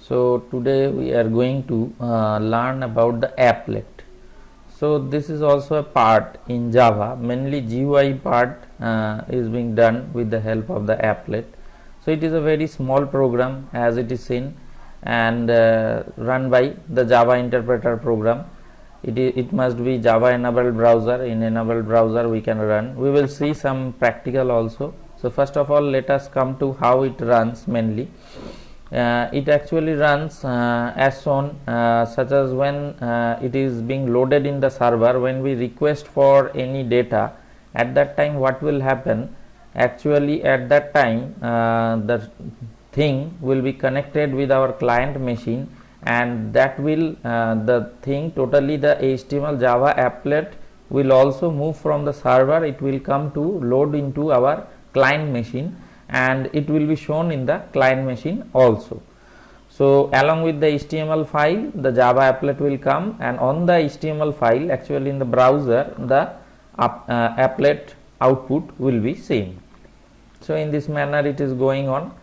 So today we are going to learn about the applet. So this is also a part in Java. Mainly GUI part is being done with the help of the applet. So it is a very small program as it is seen, and run by the Java interpreter program. It must be Java enabled browser. In enabled browser we can run. We will see some practical also. So first of all, let us come to how it runs mainly. It actually runs as shown, such as when it is being loaded in the server. When we request for any data, at that time what will happen, actually at that time the thing will be connected with our client machine, and that will the thing totally, the HTML Java applet will also move from the server. It will come to load into our client machine, and it will be shown in the client machine also. So along with the HTML file, the Java applet will come, and on the HTML file, actually in the browser, the applet output will be seen. So in this manner it is going on.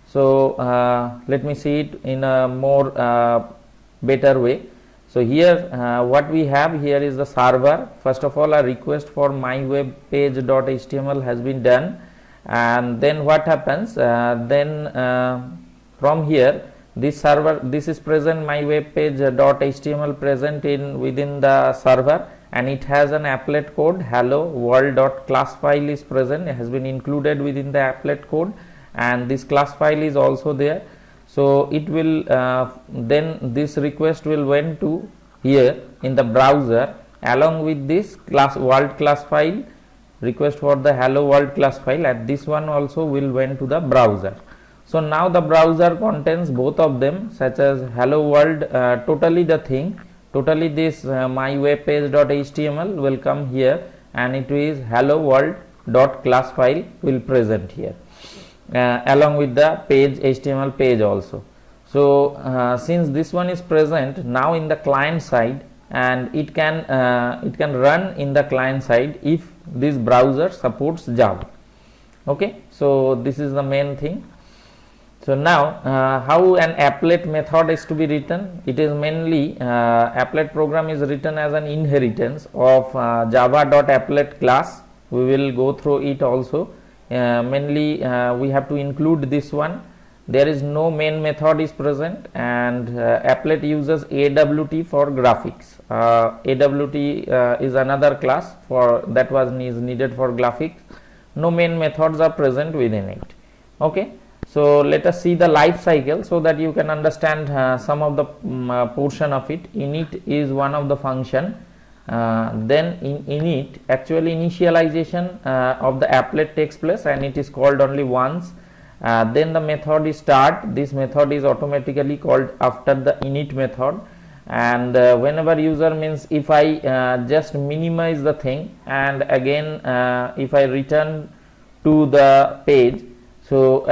So let me see it in a more better way. So here what we have here is the server. First of all, a request for mywebpage.html has been done, and then what happens, from here this server, this is present, mywebpage.html present within the server, and it has an applet code. hello world.class file is present, it has been included within the applet code, and this class file is also there. So it will then this request will went to here in the browser along with this class world class file. Request for the hello world class file, at this one also will went to the browser. So now the browser contains both of them, such as hello world, totally the thing, totally this mywebpage.html will come here, and it is hello world.class file will present here along with the page HTML page also. So since this one is present now in the client side, and it can run in the client side if this browser supports Java. Okay, so this is the main thing. So now how an applet method is to be written. It is mainly applet program is written as an inheritance of java.applet class. We will go through it also. Mainly we have to include this one. There is no main method is present, and applet uses AWT for graphics. AWT is another class for that is needed for graphics. No main methods are present within it. Okay, so let us see the life cycle so that you can understand some of the portion of it. Init is one of the function. Then in init, actually initialization of the applet takes place, and it is called only once. Then the method is start. This method is automatically called after the init method, and whenever user means, if I just minimize the thing and again if I return to the page, so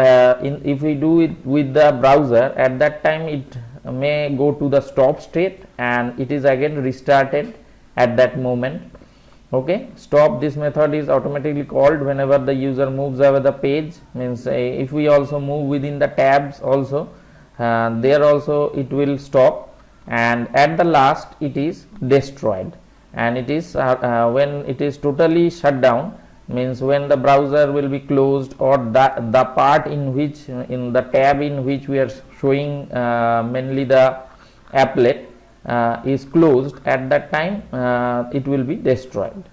if we do it with the browser, at that time it may go to the stop state, and it is again restarted at that moment. Okay, stop, this method is automatically called whenever the user moves over the page, means if we also move within the tabs also, there also it will stop, and at the last it is destroyed, and it is when it is totally shut down, means when the browser will be closed, or the part in which, in the tab in which we are showing mainly the applet is closed, at that time it will be destroyed.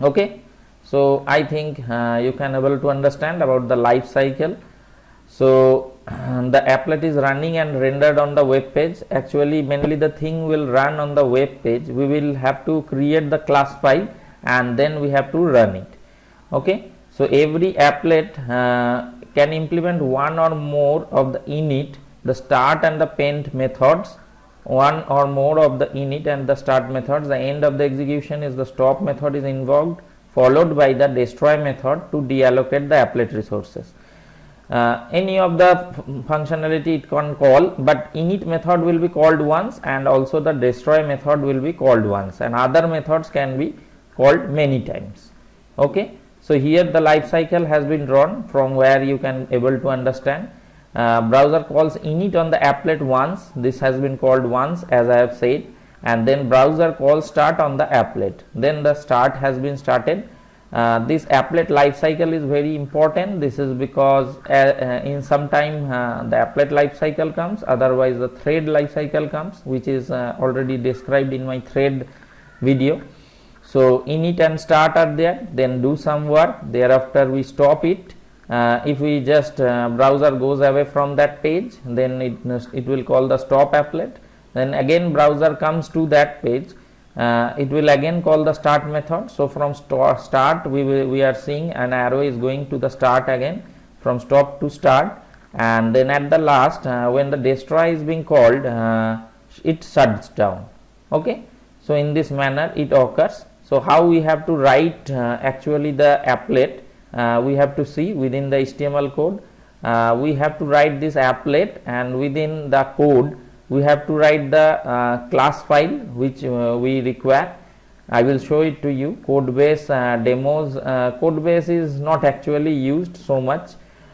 Okay, so I think you can able to understand about the life cycle. So the applet is running and rendered on the web page. Actually mainly the thing will run on the web page. We will have to create the class file, and then we have to run it. Okay, so every applet can implement one or more of the init, the start and the pend methods, one or more of the init and the start methods. The end of the execution is the stop method is invoked, followed by the destroy method to deallocate the applet resources. Any of the functionality it can call, but init method will be called once, and also the destroy method will be called once, and other methods can be called many times. Okay, so here the life cycle has been drawn from where you can able to understand. browser calls init on the applet once, this has been called once as I have said, and then browser calls start on the applet, then the start has been started. This applet lifecycle is very important. This is because in some time the applet lifecycle comes, otherwise the thread lifecycle comes, which is already described in my thread video. So init and start are there, then do some work, thereafter we stop it. If we just browser goes away from that page, then it will call the stop applet. Then again browser comes to that page, it will again call the start method. So from start we are seeing an arrow is going to the start again, from stop to start, and then at the last when the destroy is being called, it shuts down. Okay, so in this manner it occurs. So how we have to write actually the applet, we have to see within the HTML code. We have to write this applet, and within the code we have to write the class file which we require. I will show it to you. Codebase demos, Codebase is not actually used so much,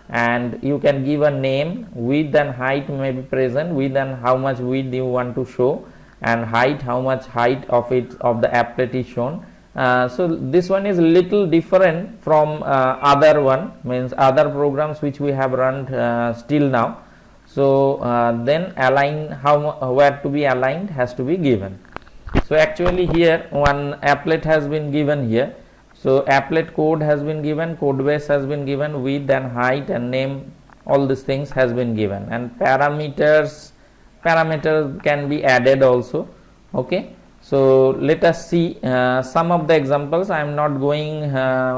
and you can give a name, width and height may be present, width and how much width you want to show, and height, how much height of the applet is shown. So this one is little different from other one, means other programs which we have run still now. So then align, where to be aligned has to be given. So actually here one applet has been given here. So applet code has been given, codebase has been given, width and height and name, all these things has been given, and parameters can be added also. Okay, so let us see some of the examples. I am not going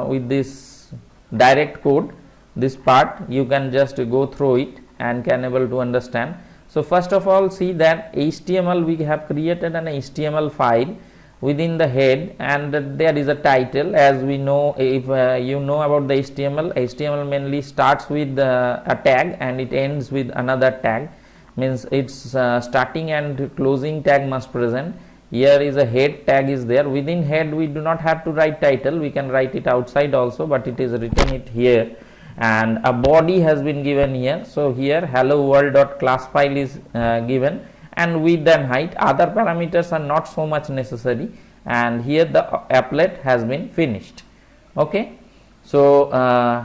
with this direct code, this part you can just go through it and can able to understand. So first of all, see that HTML, we have created an HTML file within the head, and there is a title. As we know, if you know about the HTML mainly starts with a tag and it ends with another tag, means its starting and closing tag must present. Here is a head tag is there. Within head we do not have to write title, we can write it outside also, but it is written it here. And a body has been given here. So here hello world dot class file is given, and width and height. Other parameters are not so much necessary, and here the applet has been finished. Okay, so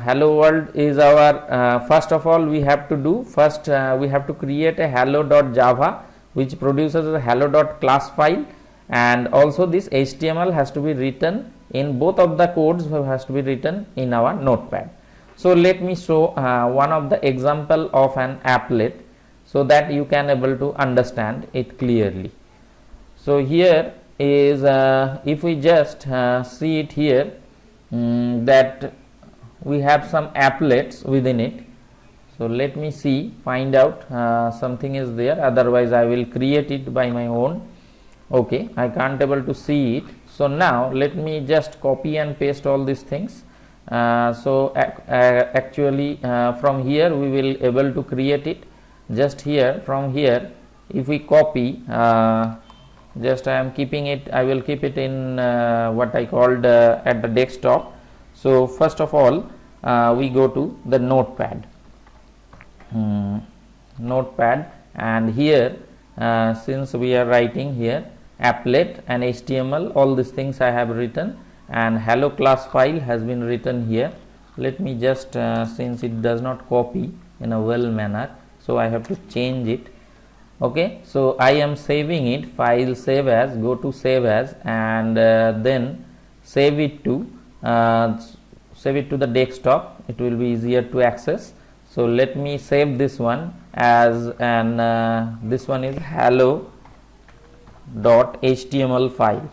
hello world is our first of all we have to do, first we have to create a hello.java which produces a hello.class file, and also this HTML has to be written in both of the codes, has to be written in our notepad. So let me show one of the example of an applet so that you can able to understand it clearly. So here is if we just see it here, that we have some applets within it. So let me see, find out something is there, otherwise I will create it by my own. Okay, I can't able to see it. So now let me just copy and paste all these things. So actually from here we will able to create it. Just here, from here if we copy, just I am keeping it, I will keep it in what I called at the desktop. So first of all we go to the notepad, and here since we are writing here applet and HTML, all these things I have written, and hello class file has been written here. Let me just since it does not copy in a well manner, so I have to change it. Okay, so I am saving it, file save as, go to save as, and then save it to the desktop, it will be easier to access. So let me save this one as an this one is hello.html file.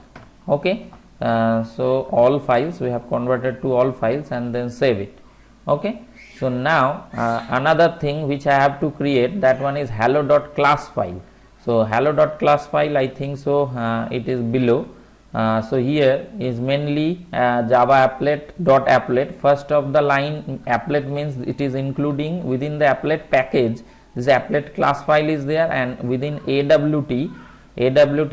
Okay, so all files we have converted to all files and then save it. Okay, so now another thing which I have to create, that one is hello.class file. So hello.class file, I think so it is below. So here is mainly Java applet. First of the line applet means it is including within the applet package, this applet class file is there, and within AWT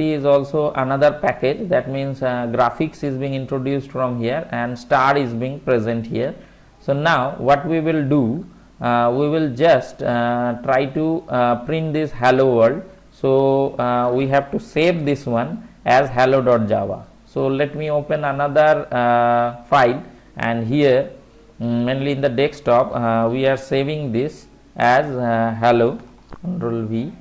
is also another package, that means graphics is being introduced from here and star is being present here. So now what we will do, we will just try to print this hello world. So we have to save this one as hello.java. So let me open another file, and here mainly in the desktop we are saving this as hello. Control V.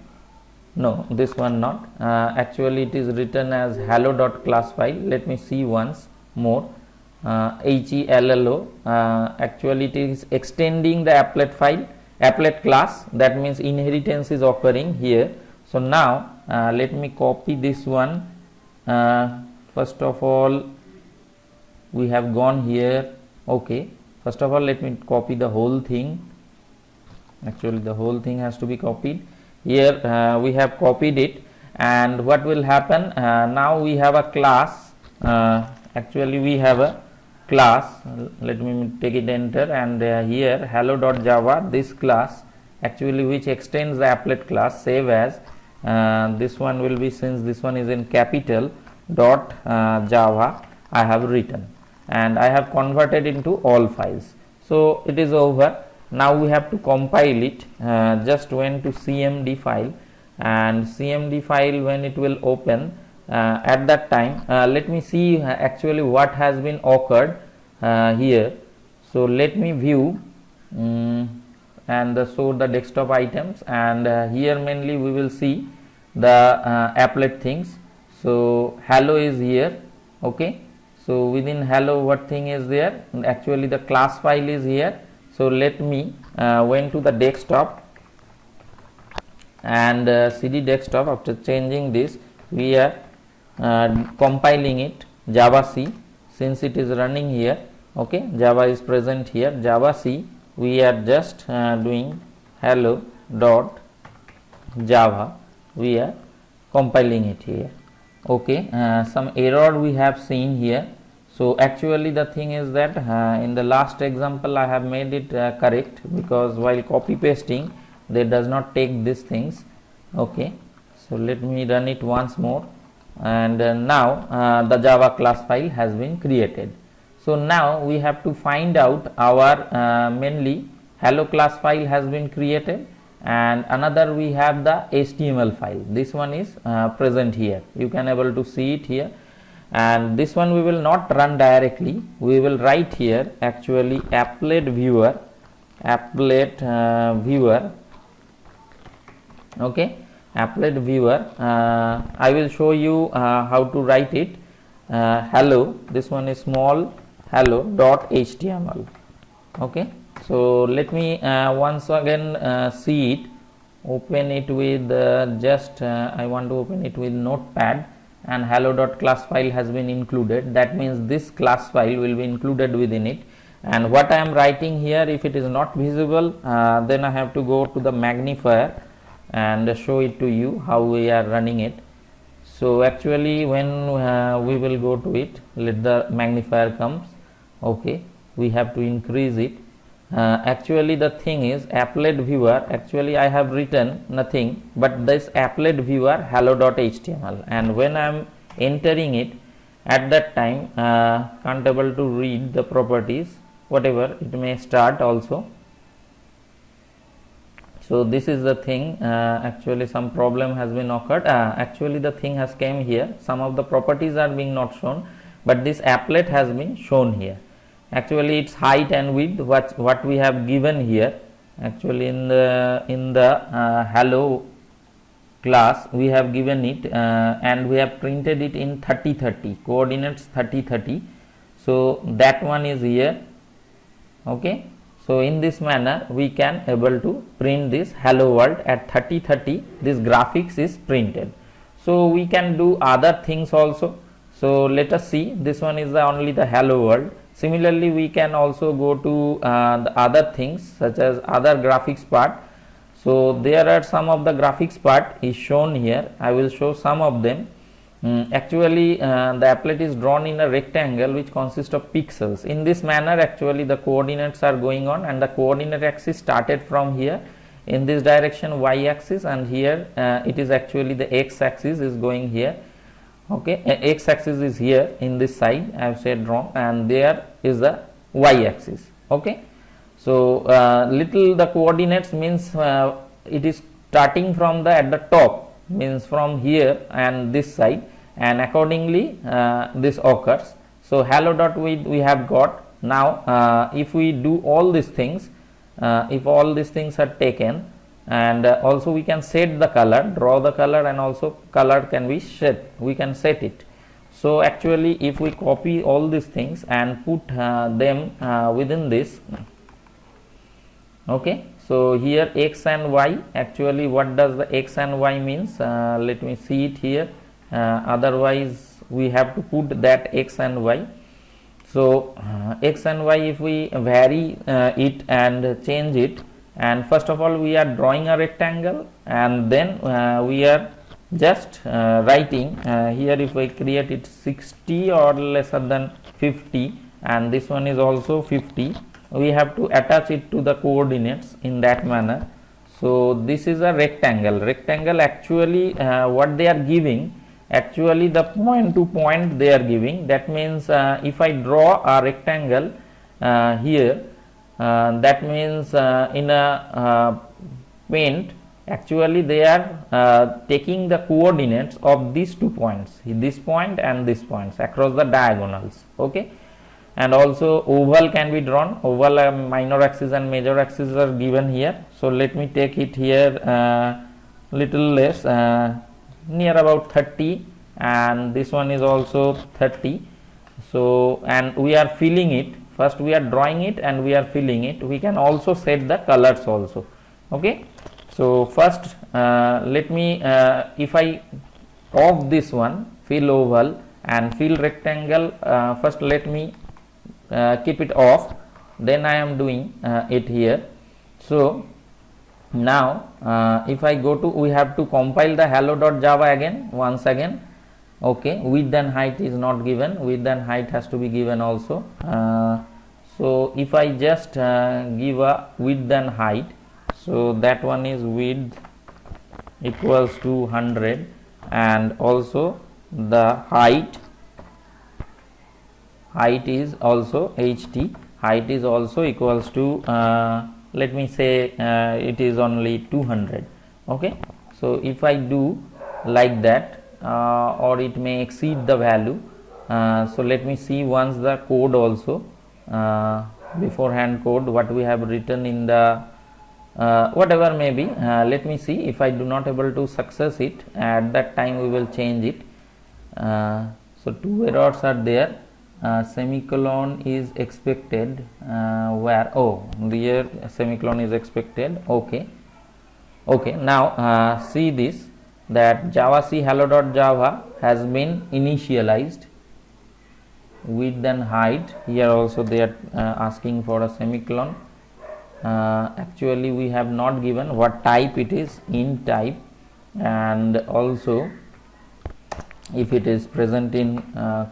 No, this one not. Actually it is written as hello.class file. Let me see once more. HELLO. Actually it is extending the applet file, applet class. That means inheritance is occurring here. So now let me copy this one. First of all, we have gone here. Okay, first of all let me copy the whole thing. Actually the whole thing has to be copied. Here we have copied it, and what will happen, now we have a class. Actually we have a class. Let me take it, enter, and here hello.java, this class actually which extends the applet class, save as. This one will be, since this one is in capital, dot java I have written, and I have converted into all files. So it is over. Now we have to compile it. Just went to cmd file, and cmd file when it will open, at that time let me see actually what has been occurred here. So let me view and show the desktop items, and here mainly we will see the applet things. So hello is here. Okay, so within hello what thing is there? Actually the class file is here. So let me went to the desktop, and cd desktop. After changing this, we are compiling it java c, since it is running here. Okay, java is present here, java c. We are just doing hello dot java. We are compiling it here. Okay, some error we have seen here. So actually the thing is that in the last example I have made it correct, because while copy pasting they does not take these things. Okay, so let me run it once more, and now the java class file has been created. So now we have to find out our mainly hello class file has been created, and another we have the HTML file. This one is present here. You can able to see it here. And this one we will not run directly. We will write here actually applet viewer, okay, applet viewer. I will show you how to write it. Hello, this one is small hello dot html. Okay, so let me once again see it. Open it with just I want to open it with notepad, and hello.class file has been included. That means this class file will be included within it. And what I am writing here, if it is not visible, then I have to go to the magnifier and show it to you how we are running it. So actually when we will go to it, let the magnifier comes. Okay, we have to increase it. Actually the thing is applet viewer, actually I have written nothing but this applet viewer hello.html, and when I am entering it, at that time can't able to read the properties, whatever it may start also. So this is the thing. Actually some problem has been occurred. Actually the thing has came here. Some of the properties are being not shown, but this applet has been shown here. Actually its height and width, what we have given here. Actually in the hello class we have given it, and we have printed it in 3030 coordinates 3030. So that one is here. Okay, so in this manner we can able to print this hello world at 3030. This graphics is printed. So we can do other things also. So let us see. This one is only the hello world. Similarly we can also go to the other things such as other graphics part. So there are some of the graphics part is shown here. I will show some of them. Actually the applet is drawn in a rectangle which consists of pixels. In this manner actually the coordinates are going on, and the coordinate axis started from here in this direction, y axis, and here it is actually the x axis is going here. Okay, x axis is here in this side, I have said wrong, and there is the y axis. Okay, So little the coordinates means it is starting from the at the top, means from here and this side, and accordingly this occurs. So hello dot we have got. Now if we do all these things, if all these things are taken, and also we can set the color, draw the color, and also color can be set, we can set it. So actually if we copy all these things and put them within this, okay, so here x and y, actually what does the x and y means, let me see it here, otherwise we have to put that x and y. So x and y, if we vary it and change it, and first of all we are drawing a rectangle, and then we are just writing here, if we create it 60 or lesser than 50, and this one is also 50, we have to attach it to the coordinates in that manner. So this is a rectangle. Rectangle actually what they are giving, actually the point to point they are giving. That means if I draw a rectangle here, that means in a paint, actually they are taking the coordinates of these 2 points, this point and this points across the diagonals. Okay, and also oval can be drawn. Oval minor axis and major axis are given here. So let me take it here little less, near about 30, and this one is also 30. So and we are filling it, first we are drawing it and we are filling it. We can also set the colors also. Okay, so first let me if I off this one, fill oval and fill rectangle, first let me keep it off, then I am doing it here. So now if I go to, we have to compile the hello.java again, once again. Okay, width and height is not given, width and height has to be given also. So if I just give a width and height, so that one is width equals to 100, and also the height is also ht, height is also equals to let me say it is only 200. Okay, so if I do like that, or it may exceed the value, so let me see once the code also, beforehand code what we have written in the whatever may be, let me see. If I do not able to success it, at that time we will change it. So 2 errors are there. Semicolon is expected, where, oh, here semicolon is expected. Okay, okay, now see this, that java c hello.java has been initialized. Width and height, here also they are asking for a semicolon. Actually we have not given what type it is, int type, and also if it is present in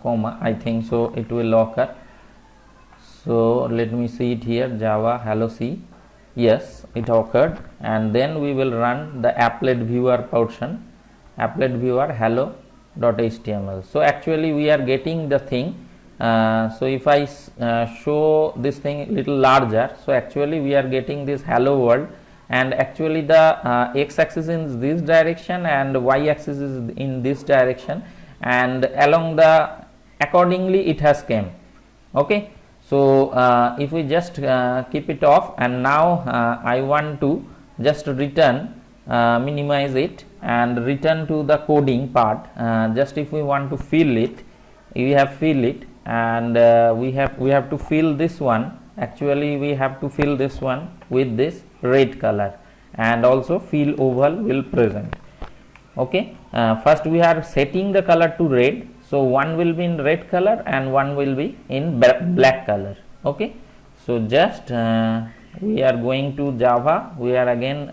comma, I think so it will occur. So let me see it here, java hello c, yes, it occurred. And then we will run the applet viewer portion, applet viewer hello.html. so actually we are getting the thing. So if I show this thing little larger, so actually we are getting this hello world, and actually the x axis in this direction and y axis is in this direction, and along the accordingly it has came. Okay, so if we just keep it off, and now I want to just return, minimize it and return to the coding part. Just if we want to fill it, we have fill it, and we have to fill this one. Actually we have to fill this one with this red color, and also fill oval will present. Okay, first we are setting the color to red, so one will be in red color and one will be in black color. Okay, so just we are going to java, we are again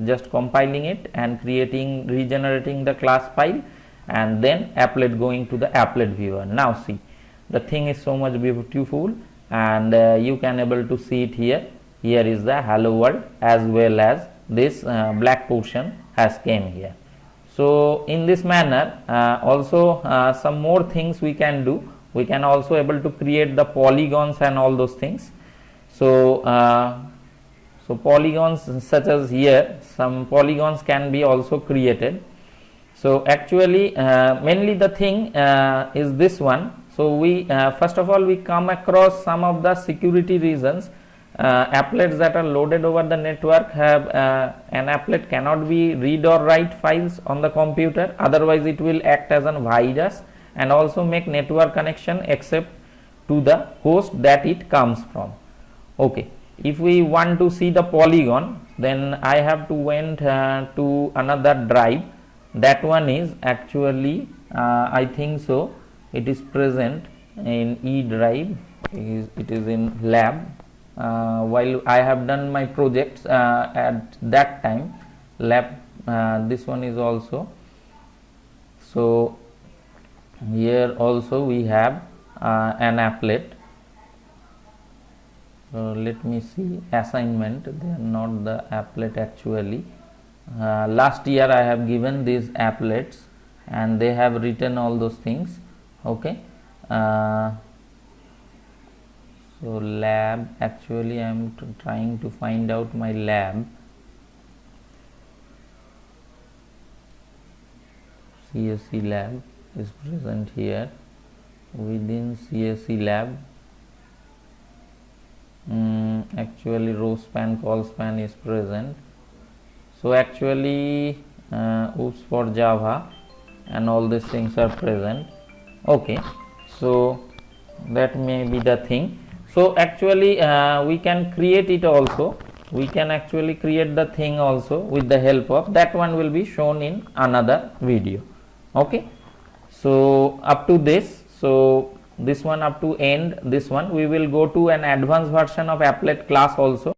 just compiling it and creating, regenerating the class file, and then applet going to the applet viewer. Now see, the thing is so much beautiful, and you can able to see it here. Here is the hello world, as well as this black portion has came here. So in this manner also some more things we can do. We can also able to create the polygons and all those things. So polygons such as here, some polygons can be also created. So actually mainly the thing is this one. So we first of all we come across some of the security reasons. Applets that are loaded over the network have an applet cannot be read or write files on the computer, otherwise it will act as a virus and also make network connection except to the host that it comes from. Okay, if we want to see the polygon, then I have to went to another drive. That one is actually I think so it is present in E drive. It is in lab. While I have done my projects at that time, lab, this one is also. So here also we have an applet. Let me see assignment. They are not the applet actually. Last year I have given these applets and they have written all those things. Okay. So lab, actually I am trying to find out my lab. CSE lab is present here. Within CSE lab, actually row span, call span is present. So actually oops for Java and all these things are present. Okay, so that may be the thing. So actually we can create it also. We can actually create the thing also with the help of that one will be shown in another video. Okay, so up to this, so this one up to end this one, we will go to an advanced version of applet class also.